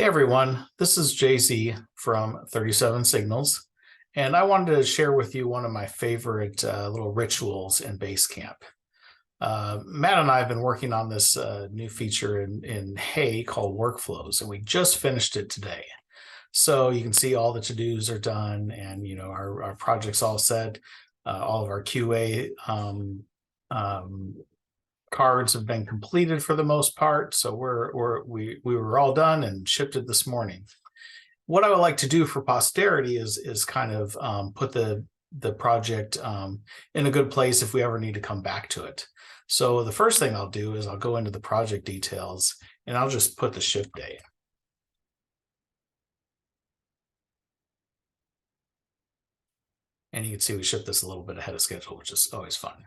Hey everyone, this is JC from 37 Signals, and I wanted to share with you one of my favorite little rituals in Basecamp. Matt and I have been working on this new feature in Hay called Workflows, and we just finished it today. So you can see all the to-dos are done, and our project's all set. All of our QA cards have been completed for the most part, so we were all done and shipped it this morning. What I would like to do for posterity is kind of put the project in a good place if we ever need to come back to it. So the first thing I'll do is I'll go into the project details and I'll just put the ship date. And you can see we shipped this a little bit ahead of schedule, which is always fun.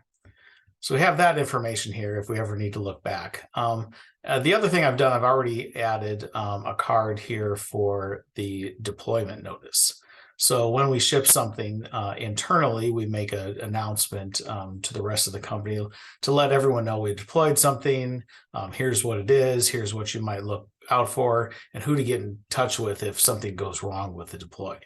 So we have that information here if we ever need to look back. The other thing I've done, I've already added a card here for the deployment notice. So when we ship something internally, we make an announcement to the rest of the company to let everyone know we deployed something. Here's what it is. Here's what you might look out for and who to get in touch with if something goes wrong with the deploy.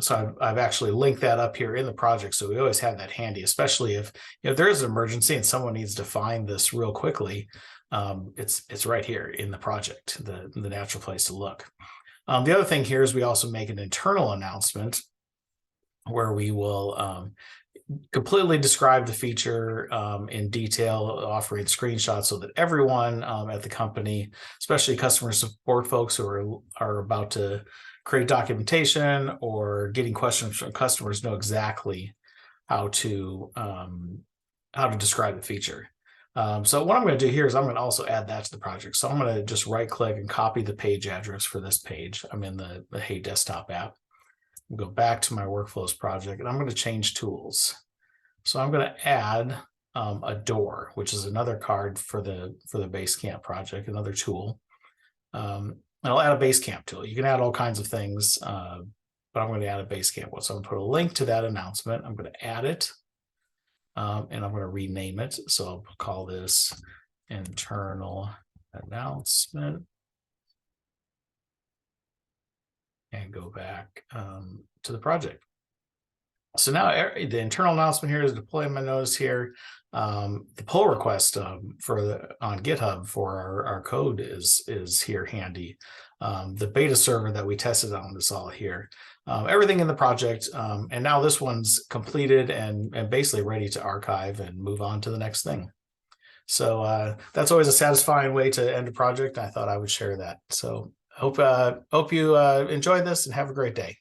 So I've actually linked that up here in the project, so we always have that handy, especially if there is an emergency and someone needs to find this real quickly. It's right here in the project, the natural place to look. The other thing here is we also make an internal announcement where we will completely describe the feature in detail, offering screenshots so that everyone at the company, especially customer support folks who are about to create documentation or getting questions from customers, know exactly how to describe the feature. So what I'm going to do here is I'm going to also add that to the project. So I'm going to just right click and copy the page address for this page. I'm in the Hay desktop app. Go back to my workflows project and I'm going to change tools. So I'm going to add a door, which is another card for the Basecamp project, another tool. I'll add a Basecamp tool. You can add all kinds of things, but I'm going to add a Basecamp one. So I'm going to put a link to that announcement. I'm going to add it, and I'm going to rename it. So I'll call this internal announcement. And go back to the project. So now the internal announcement here is deployment notice here. The pull request on GitHub for our code is here handy. The beta server that we tested on is all here. Everything in the project, and now this one's completed and basically ready to archive and move on to the next thing. So that's always a satisfying way to end a project. I thought I would share that. So hope you enjoyed this and have a great day.